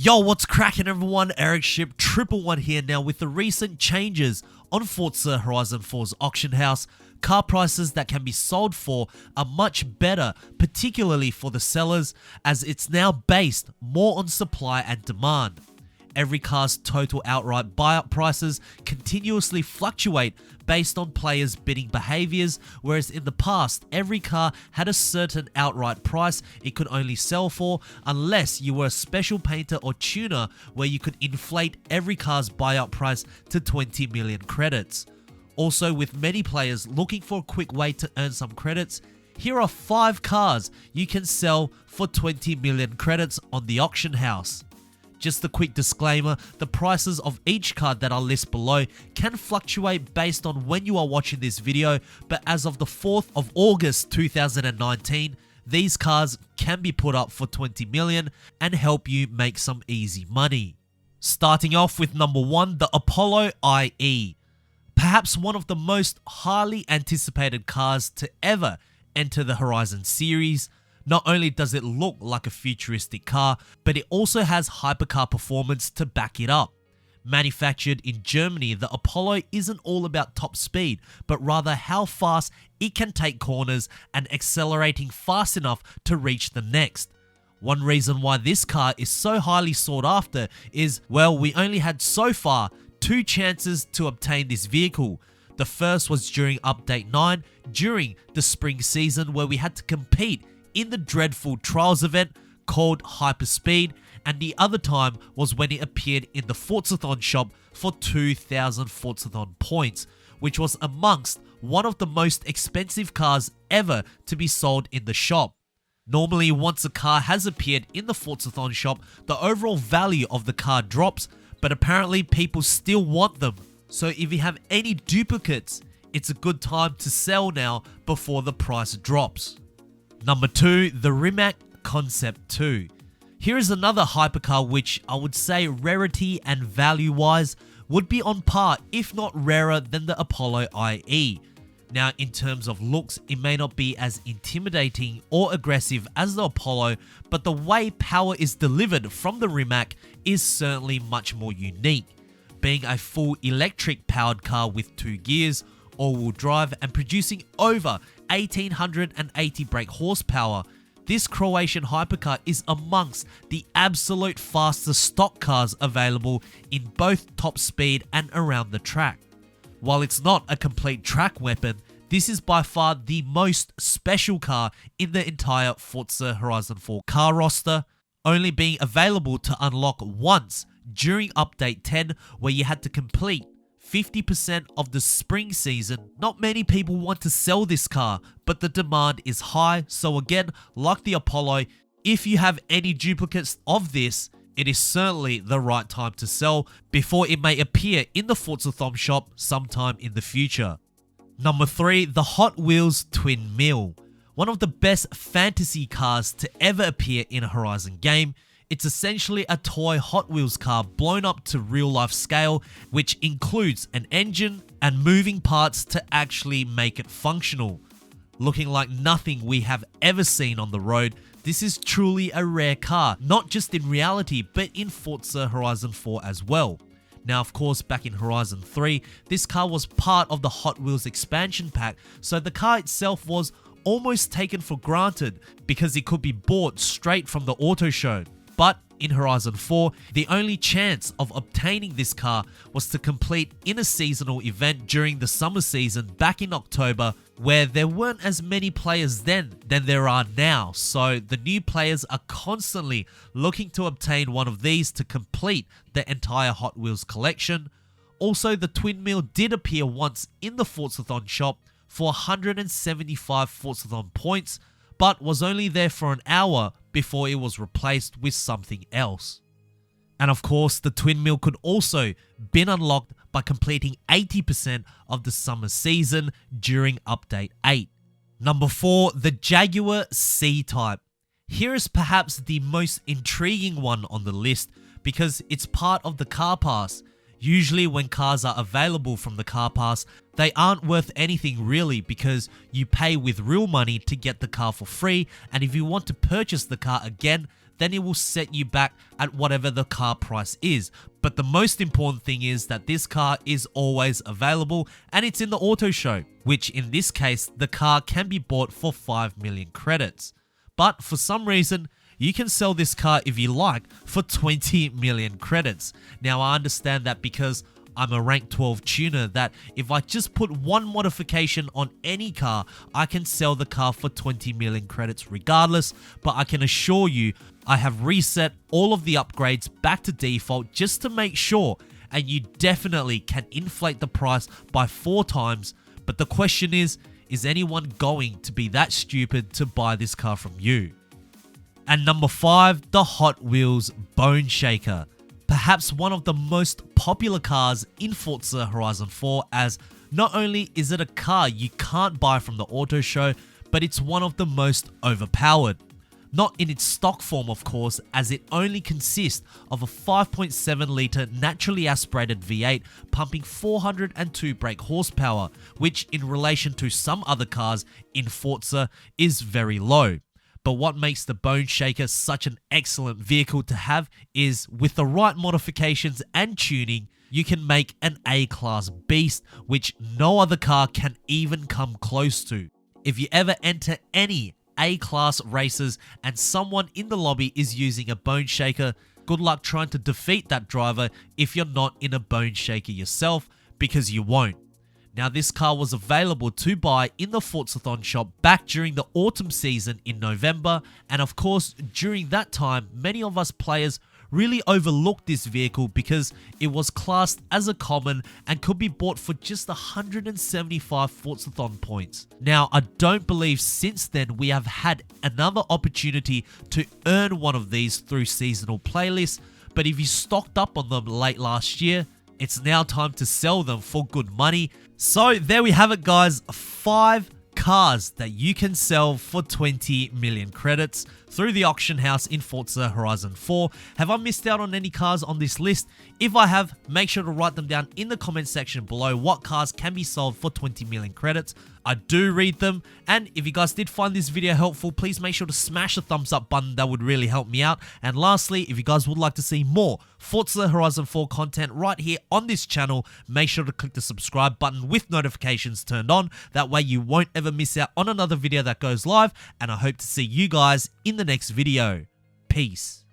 Yo, what's cracking everyone? Ericship 111 here. Now, with the recent changes on Forza Horizon 4's auction house, car prices that can be sold for are much better, particularly for the sellers, as it's now based more on supply and demand. Every car's total outright buyout prices continuously fluctuate based on players' bidding behaviors, whereas in the past, every car had a certain outright price it could only sell for unless you were a special painter or tuner where you could inflate every car's buyout price to 20 million credits. Also, with many players looking for a quick way to earn some credits, here are 5 cars you can sell for 20 million credits on the auction house. Just a quick disclaimer, the prices of each car that I'll list below can fluctuate based on when you are watching this video, but as of the 4th of August 2019, these cars can be put up for 20 million and help you make some easy money. Starting off with number 1, the Apollo IE. Perhaps one of the most highly anticipated cars to ever enter the Horizon series. Not only does it look like a futuristic car, but it also has hypercar performance to back it up. Manufactured in Germany, the Apollo isn't all about top speed, but rather how fast it can take corners and accelerating fast enough to reach the next. One reason why this car is so highly sought after is, well, we only had so far 2 chances to obtain this vehicle. The first was during Update 9, during the spring season, where we had to compete in the dreadful Trials event called Hyperspeed, and the other time was when it appeared in the Forzathon shop for 2,000 Forzathon points, which was amongst one of the most expensive cars ever to be sold in the shop. Normally, once a car has appeared in the Forzathon shop, the overall value of the car drops, but apparently people still want them. So if you have any duplicates, it's a good time to sell now before the price drops. Number 2, the Rimac Concept 2. Here is another hypercar which I would say rarity and value wise would be on par, if not rarer, than the Apollo IE. Now, in terms of looks, it may not be as intimidating or aggressive as the Apollo, but the way power is delivered from the Rimac is certainly much more unique. Being a full electric powered car with 2 gears, all-wheel drive, and producing over 1880 brake horsepower, this Croatian hypercar is amongst the absolute fastest stock cars available in both top speed and around the track. While it's not a complete track weapon, this is by far the most special car in the entire Forza Horizon 4 car roster, only being available to unlock once during Update 10, where you had to complete 50% of the spring season. Not many people want to sell this car, but the demand is high, so again, like the Apollo, if you have any duplicates of this, it is certainly the right time to sell before it may appear in the Forzathon shop sometime in the future. Number 3, the Hot Wheels Twin Mill. One of the best fantasy cars to ever appear in a Horizon game. It's essentially a toy Hot Wheels car blown up to real life scale, which includes an engine and moving parts to actually make it functional. Looking like nothing we have ever seen on the road, this is truly a rare car, not just in reality, but in Forza Horizon 4 as well. Now, of course, back in Horizon 3, this car was part of the Hot Wheels expansion pack, so the car itself was almost taken for granted because it could be bought straight from the auto show. But in Horizon 4, the only chance of obtaining this car was to complete in a seasonal event during the summer season back in October, where there weren't as many players then than there are now, so the new players are constantly looking to obtain one of these to complete the entire Hot Wheels collection. Also, the Twin Mill did appear once in the Forzathon shop for 175 Forzathon points, but was only there for an hour before it was replaced with something else. And of course, the Twin Mill could also been unlocked by completing 80% of the summer season during Update 8. Number 4, the Jaguar C-Type. Here is perhaps the most intriguing one on the list because it's part of the car pass. Usually when cars are available from the car pass, they aren't worth anything really because you pay with real money to get the car for free, and if you want to purchase the car again, then it will set you back at whatever the car price is. But the most important thing is that this car is always available and it's in the auto show, which in this case, the car can be bought for 5 million credits. But for some reason, you can sell this car if you like for 20 million credits. Now I understand that because I'm a rank 12 tuner, that if I just put one modification on any car, I can sell the car for 20 million credits regardless, but I can assure you, I have reset all of the upgrades back to default just to make sure, and you definitely can inflate the price by 4 times, but the question is anyone going to be that stupid to buy this car from you? And number 5, the Hot Wheels Bone Shaker. Perhaps one of the most popular cars in Forza Horizon 4, as not only is it a car you can't buy from the auto show, but it's one of the most overpowered. Not in its stock form of course, as it only consists of a 5.7 litre naturally aspirated V8 pumping 402 brake horsepower, which in relation to some other cars in Forza is very low. But what makes the Bone Shaker such an excellent vehicle to have is, with the right modifications and tuning, you can make an A-class beast, which no other car can even come close to. If you ever enter any A-class races and someone in the lobby is using a Bone Shaker, good luck trying to defeat that driver if you're not in a Bone Shaker yourself, because you won't. Now this car was available to buy in the Forzathon shop back during the autumn season in November, and of course during that time many of us players really overlooked this vehicle because it was classed as a common and could be bought for just 175 Forzathon points. Now I don't believe since then we have had another opportunity to earn one of these through seasonal playlists, but if you stocked up on them late last year, it's now time to sell them for good money. So there we have it guys, 5 cars that you can sell for 20 million credits through the auction house in Forza Horizon 4. Have I missed out on any cars on this list? If I have, make sure to write them down in the comment section below what cars can be sold for 20 million credits. I do read them, and if you guys did find this video helpful, please make sure to smash the thumbs up button, that would really help me out. And lastly, if you guys would like to see more Forza Horizon 4 content right here on this channel, make sure to click the subscribe button with notifications turned on, that way you won't ever miss out on another video that goes live, and I hope to see you guys in the next video. Peace.